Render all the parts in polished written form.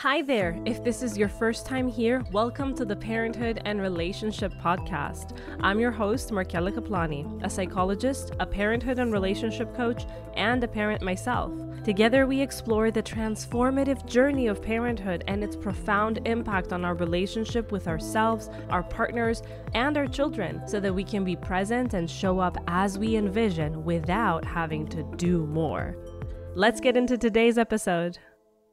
Hi there! If this is your first time here, welcome to the Parenthood and Relationship Podcast. I'm your host, Markella Kaplani, a psychologist, a parenthood and relationship coach, and a parent myself. Together, we explore the transformative journey of parenthood and its profound impact on our relationship with ourselves, our partners, and our children, so that we can be present and show up as we envision without having to do more. Let's get into today's episode.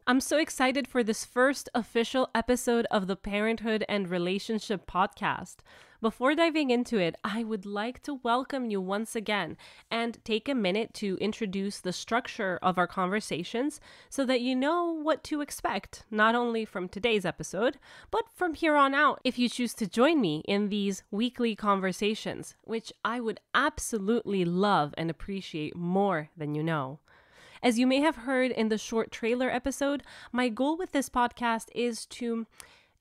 I'm so excited for this first official episode of the Parenthood and Relationship Podcast. Before diving into it, I would like to welcome you once again and take a minute to introduce the structure of our conversations so that you know what to expect, not only from today's episode, but from here on out if you choose to join me in these weekly conversations, which I would absolutely love and appreciate more than you know. As you may have heard in the short trailer episode, my goal with this podcast is to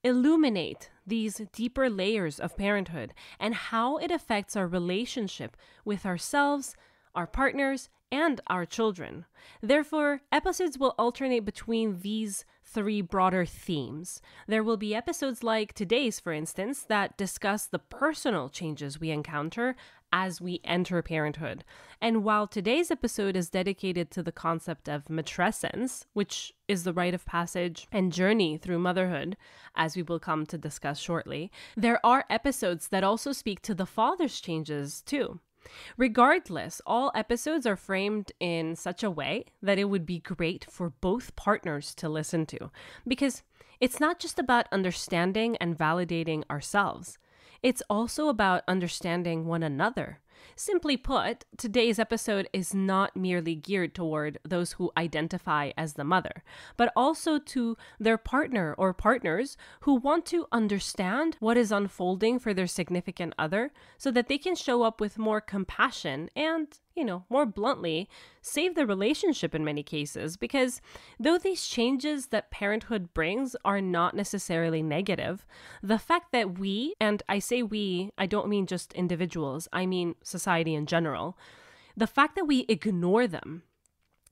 illuminate these deeper layers of parenthood and how it affects our relationship with ourselves, our partners, and our children. Therefore, episodes will alternate between these three broader themes. There will be episodes like today's, for instance, that discuss the personal changes we encounter as we enter parenthood. And while today's episode is dedicated to the concept of matrescence, which is the rite of passage and journey through motherhood, as we will come to discuss shortly, there are episodes that also speak to the father's changes too. Regardless, all episodes are framed in such a way that it would be great for both partners to listen to, because it's not just about understanding and validating ourselves. It's also about understanding one another. Simply put, today's episode is not merely geared toward those who identify as the mother, but also to their partner or partners who want to understand what is unfolding for their significant other so that they can show up with more compassion and, more bluntly, save the relationship in many cases. Because though these changes that parenthood brings are not necessarily negative, the fact that we, and I say we, I don't mean just individuals, I mean society in general, the fact that we ignore them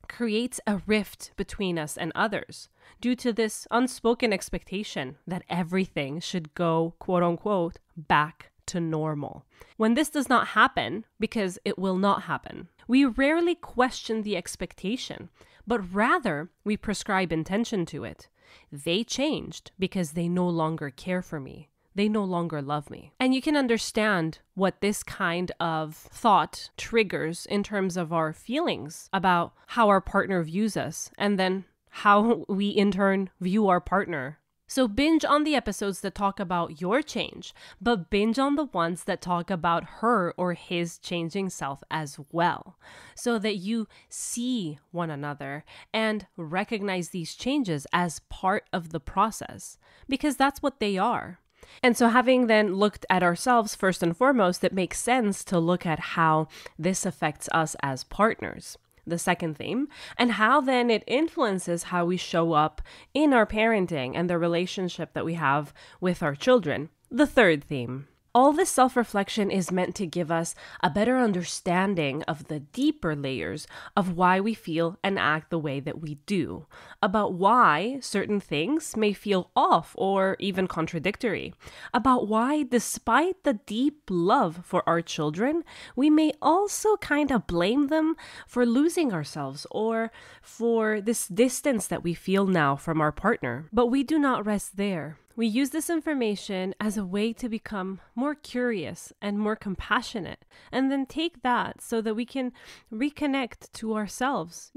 creates a rift between us and others due to this unspoken expectation that everything should go, quote unquote, back to normal. When this does not happen, because it will not happen, we rarely question the expectation, but rather we prescribe intention to it. They changed because they no longer care for me. They no longer love me. And you can understand what this kind of thought triggers in terms of our feelings about how our partner views us, and then how we in turn view our partner. So binge on the episodes that talk about your change, but binge on the ones that talk about her or his changing self as well, so that you see one another and recognize these changes as part of the process, because that's what they are. And so having then looked at ourselves first and foremost, it makes sense to look at how this affects us as partners, the second theme, and how then it influences how we show up in our parenting and the relationship that we have with our children, the third theme. All this self-reflection is meant to give us a better understanding of the deeper layers of why we feel and act the way that we do, about why certain things may feel off or even contradictory, about why despite the deep love for our children, we may also kind of blame them for losing ourselves or for this distance that we feel now from our partner. But we do not rest there. We use this information as a way to become more curious and more compassionate, and then take that so that we can reconnect to ourselves,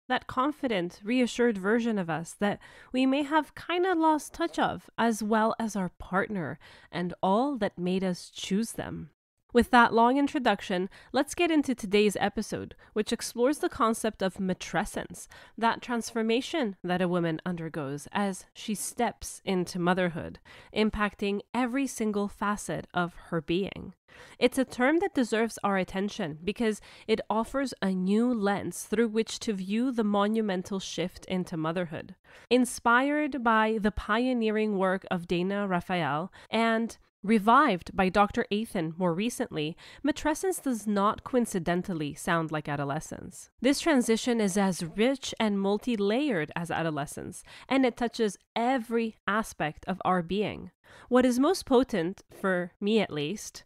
that confident, reassured version of us that we may have kind of lost touch of, as well as our partner and all that made us choose them. With that long introduction, let's get into today's episode, which explores the concept of matrescence, that transformation that a woman undergoes as she steps into motherhood, impacting every single facet of her being. It's a term that deserves our attention because it offers a new lens through which to view the monumental shift into motherhood. Inspired by the pioneering work of Dana Raphael and Revived by Dr. Athan more recently, matrescence does not coincidentally sound like adolescence. This transition is as rich and multi-layered as adolescence, and it touches every aspect of our being. What is most potent, for me at least,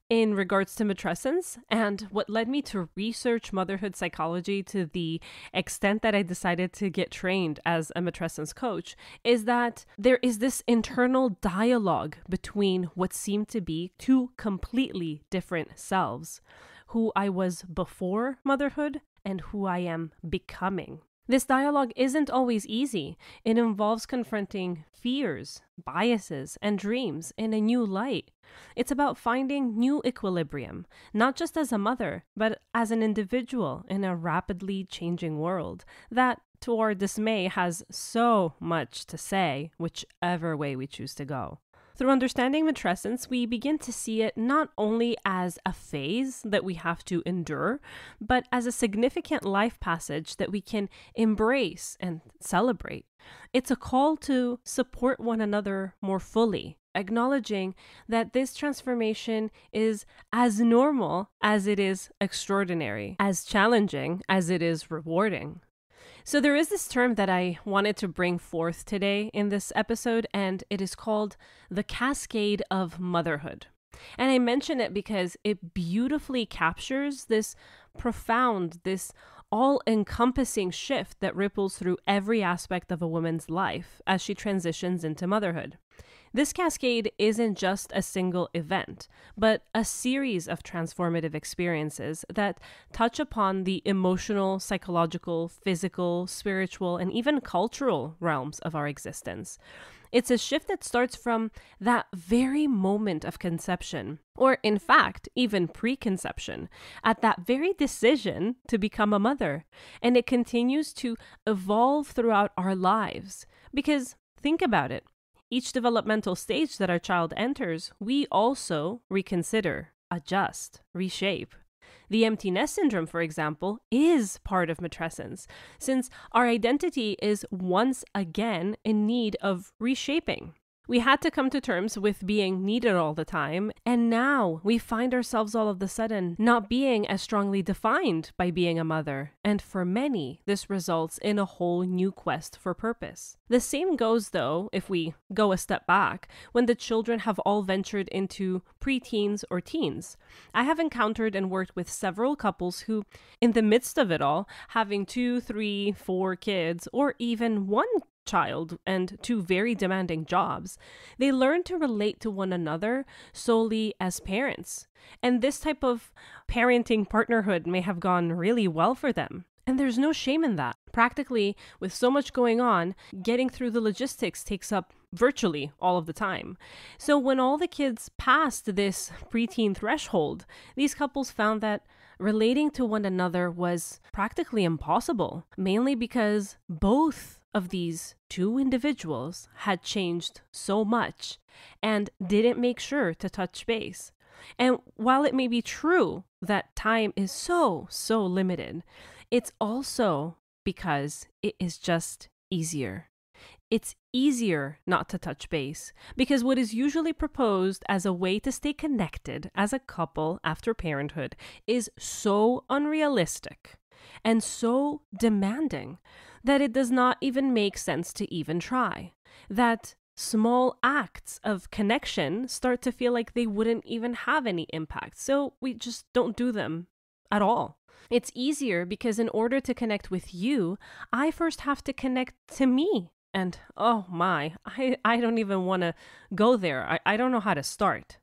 in regards to matrescence, and what led me to research motherhood psychology to the extent that I decided to get trained as a matrescence coach, is that there is this internal dialogue between what seemed to be two completely different selves, who I was before motherhood and who I am becoming. This dialogue isn't always easy. It involves confronting fears, biases, and dreams in a new light. It's about finding new equilibrium, not just as a mother, but as an individual in a rapidly changing world that, to our dismay, has so much to say, whichever way we choose to go. Through understanding matrescence, we begin to see it not only as a phase that we have to endure, but as a significant life passage that we can embrace and celebrate. It's a call to support one another more fully, acknowledging that this transformation is as normal as it is extraordinary, as challenging as it is rewarding. So there is this term that I wanted to bring forth today in this episode, and it is called the Canscade of Motherhood. And I mention it because it beautifully captures this profound, this all-encompassing shift that ripples through every aspect of a woman's life as she transitions into motherhood. This cascade isn't just a single event, but a series of transformative experiences that touch upon the emotional, psychological, physical, spiritual, and even cultural realms of our existence. It's a shift that starts from that very moment of conception, or in fact, even preconception, at that very decision to become a mother. And it continues to evolve throughout our lives. Because think about it. Each developmental stage that our child enters, we also reconsider, adjust, reshape. The empty nest syndrome, for example, is part of matrescence, since our identity is once again in need of reshaping. We had to come to terms with being needed all the time, and now we find ourselves all of a sudden not being as strongly defined by being a mother, and for many, this results in a whole new quest for purpose. The same goes, though, if we go a step back, when the children have all ventured into preteens or teens. I have encountered and worked with several couples who, in the midst of it all, having 2, 3, 4 kids, or even one child and 2 very demanding jobs, they learn to relate to one another solely as parents. And this type of parenting partnerhood may have gone really well for them. And there's no shame in that. Practically, with so much going on, getting through the logistics takes up virtually all of the time. So when all the kids passed this preteen threshold, these couples found that relating to one another was practically impossible, mainly because both of these 2 individuals had changed so much and didn't make sure to touch base. And while it may be true that time is so limited, it's also because it is just easier. It's easier not to touch base because what is usually proposed as a way to stay connected as a couple after parenthood is so unrealistic and so demanding that it does not even make sense to even try. That small acts of connection start to feel like they wouldn't even have any impact, so we just don't do them at all. It's easier because in order to connect with you, I first have to connect to me. And oh my, I don't even want to go there. I don't know how to start.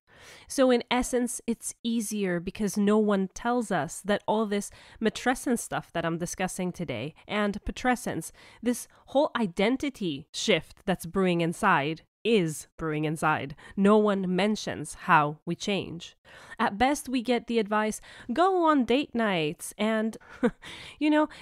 So in essence, it's easier because no one tells us that all this matrescence stuff that I'm discussing today and patrescence, this whole identity shift that's brewing inside is brewing inside. No one mentions how we change. At best, we get the advice, go on date nights. And,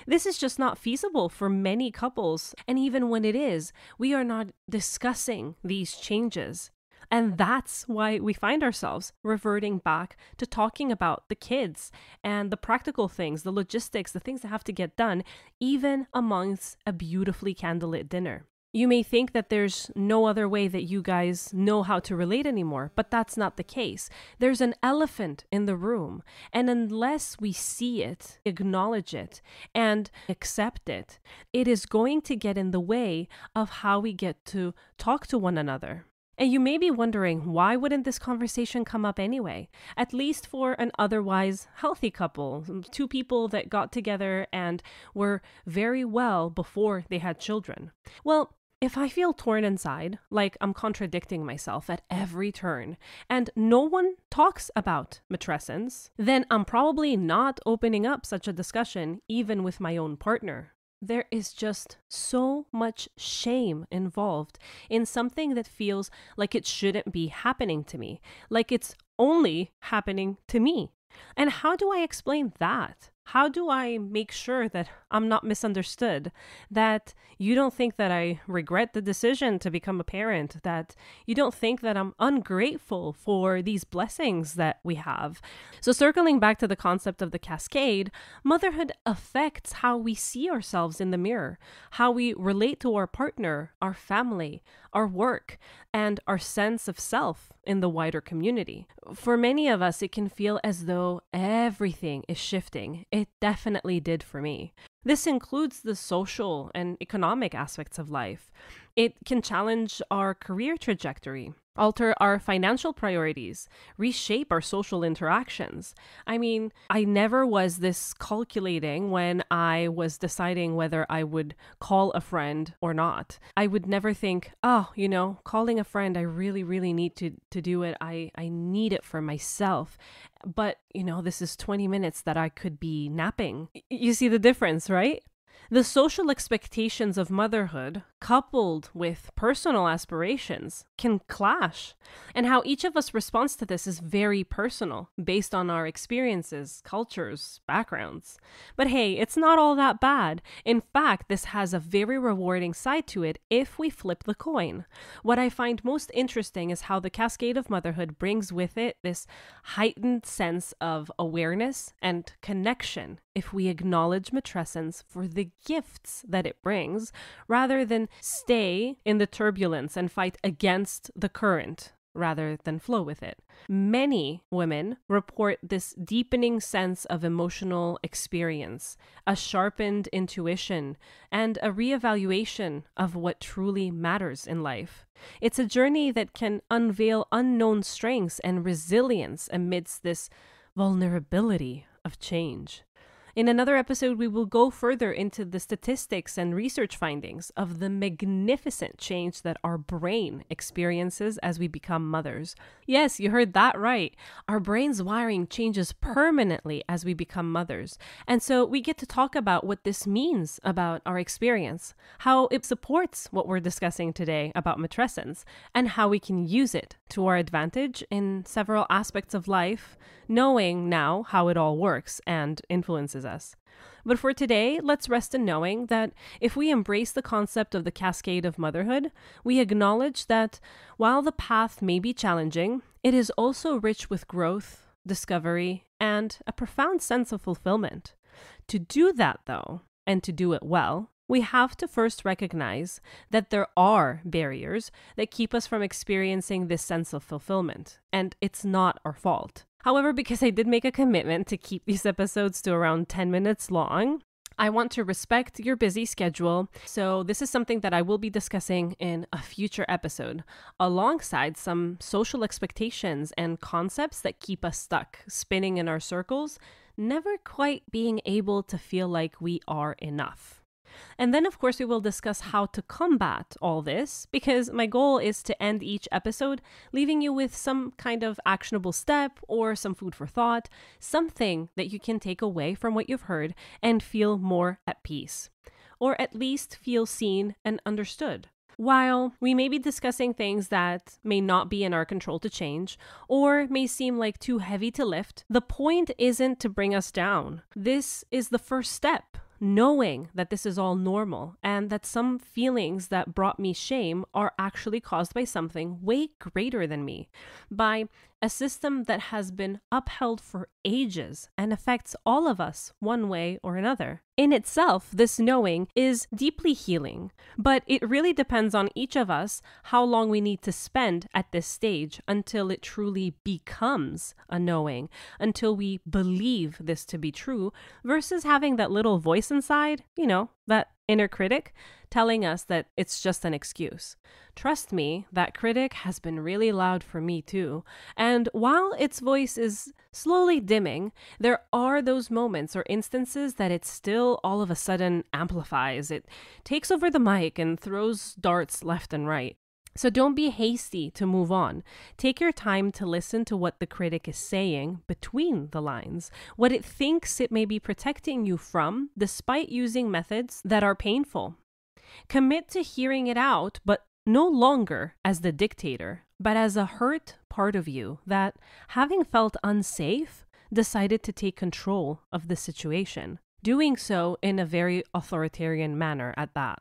this is just not feasible for many couples. And even when it is, we are not discussing these changes. And that's why we find ourselves reverting back to talking about the kids and the practical things, the logistics, the things that have to get done, even amongst a beautifully candlelit dinner. You may think that there's no other way that you guys know how to relate anymore, but that's not the case. There's an elephant in the room, and unless we see it, acknowledge it, and accept it, it is going to get in the way of how we get to talk to one another. And you may be wondering, why wouldn't this conversation come up anyway? At least for an otherwise healthy couple, two people that got together and were very well before they had children. Well, if I feel torn inside, like I'm contradicting myself at every turn, and no one talks about matrescence, then I'm probably not opening up such a discussion even with my own partner. There is just so much shame involved in something that feels like it shouldn't be happening to me, like it's only happening to me. And how do I explain that? How do I make sure that I'm not misunderstood, that you don't think that I regret the decision to become a parent, that you don't think that I'm ungrateful for these blessings that we have? So circling back to the concept of the cascade, motherhood affects how we see ourselves in the mirror, how we relate to our partner, our family, our work, and our sense of self in the wider community. For many of us, it can feel as though everything is shifting. It definitely did for me. This includes the social and economic aspects of life. It can challenge our career trajectory, alter our financial priorities, reshape our social interactions. I mean, I never was this calculating when I was deciding whether I would call a friend or not. I would never think, calling a friend, I really need to do it. I need it for myself. But, this is 20 minutes that I could be napping. You see the difference, right? The social expectations of motherhood, coupled with personal aspirations, can clash. And how each of us responds to this is very personal, based on our experiences, cultures, backgrounds. But hey, it's not all that bad. In fact, this has a very rewarding side to it if we flip the coin. What I find most interesting is how the Cascade of Motherhood brings with it this heightened sense of awareness and connection if we acknowledge matrescence for the gifts that it brings, rather than stay in the turbulence and fight against the current rather than flow with it. Many women report this deepening sense of emotional experience, a sharpened intuition, and a reevaluation of what truly matters in life. It's a journey that can unveil unknown strengths and resilience amidst this vulnerability of change. In another episode, we will go further into the statistics and research findings of the magnificent change that our brain experiences as we become mothers. Yes, you heard that right. Our brain's wiring changes permanently as we become mothers. And so we get to talk about what this means about our experience, how it supports what we're discussing today about matrescence, and how we can use it to our advantage in several aspects of life, knowing now how it all works and influences us. But for today, let's rest in knowing that if we embrace the concept of the cascade of motherhood, we acknowledge that while the path may be challenging, it is also rich with growth, discovery, and a profound sense of fulfillment. To do that, though, and to do it well, we have to first recognize that there are barriers that keep us from experiencing this sense of fulfillment, and it's not our fault. However, because I did make a commitment to keep these episodes to around 10 minutes long, I want to respect your busy schedule. So this is something that I will be discussing in a future episode, alongside some social expectations and concepts that keep us stuck, spinning in our circles, never quite being able to feel like we are enough. And then, of course, we will discuss how to combat all this, because my goal is to end each episode leaving you with some kind of actionable step or some food for thought, something that you can take away from what you've heard and feel more at peace, or at least feel seen and understood. While we may be discussing things that may not be in our control to change, or may seem like too heavy to lift, the point isn't to bring us down. This is the first step. Knowing that this is all normal and that some feelings that brought me shame are actually caused by something way greater than me, by a system that has been upheld for ages and affects all of us one way or another. In itself, this knowing is deeply healing, but it really depends on each of us how long we need to spend at this stage until it truly becomes a knowing, until we believe this to be true, versus having that little voice inside, that inner critic telling us that it's just an excuse. Trust me, that critic has been really loud for me too. And while its voice is slowly dimming, there are those moments or instances that it still all of a sudden amplifies. It takes over the mic and throws darts left and right. So don't be hasty to move on. Take your time to listen to what the critic is saying between the lines, what it thinks it may be protecting you from, despite using methods that are painful. Commit to hearing it out, but no longer as the dictator, but as a hurt part of you that, having felt unsafe, decided to take control of the situation, doing so in a very authoritarian manner at that.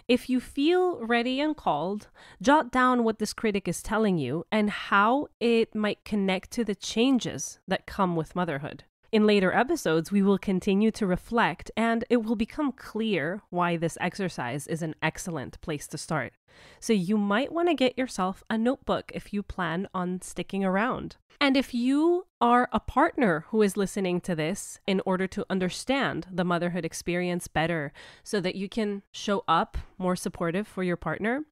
If you feel ready and called, jot down what this critic is telling you and how it might connect to the changes that come with motherhood. In later episodes, we will continue to reflect, and it will become clear why this exercise is an excellent place to start. So you might want to get yourself a notebook if you plan on sticking around. And if you are a partner who is listening to this in order to understand the motherhood experience better so that you can show up more supportive for your partner,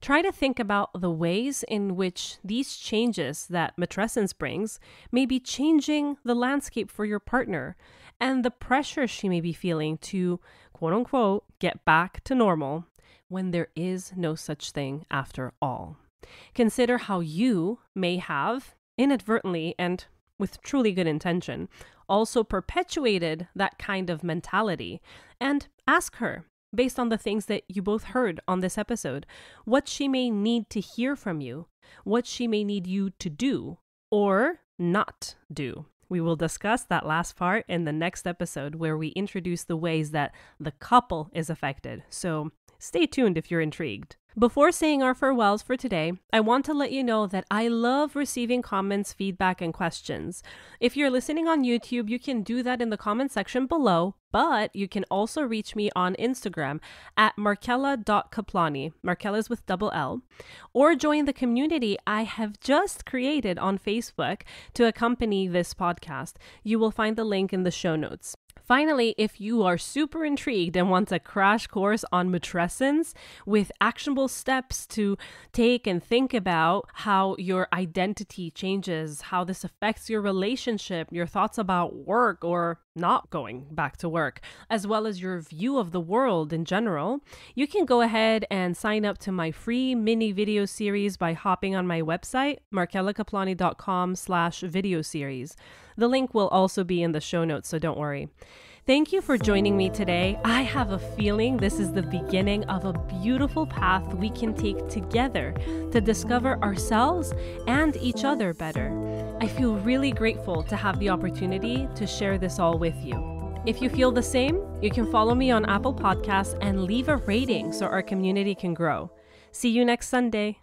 try to think about the ways in which these changes that matrescence brings may be changing the landscape for your partner and the pressure she may be feeling to, quote unquote, get back to normal when there is no such thing after all. Consider how you may have, inadvertently and with truly good intention, also perpetuated that kind of mentality, and ask her, based on the things that you both heard on this episode, what she may need to hear from you, what she may need you to do or not do. We will discuss that last part in the next episode where we introduce the ways that the couple is affected. So stay tuned if you're intrigued. Before saying our farewells for today, I want to let you know that I love receiving comments, feedback, and questions. If you're listening on YouTube, you can do that in the comment section below, but you can also reach me on Instagram at markella.kaplani, Markella is with double L, or join the community I have just created on Facebook to accompany this podcast. You will find the link in the show notes. Finally, if you are super intrigued and want a crash course on matrescence with actionable steps to take and think about how your identity changes, how this affects your relationship, your thoughts about work or not going back to work, as well as your view of the world in general, you can go ahead and sign up to my free mini video series by hopping on my website, markellakaplani.com/video series. The link will also be in the show notes, so don't worry. Thank you for joining me today. I have a feeling this is the beginning of a beautiful path we can take together to discover ourselves and each other better. I feel really grateful to have the opportunity to share this all with you. If you feel the same, you can follow me on Apple Podcasts and leave a rating so our community can grow. See you next Sunday.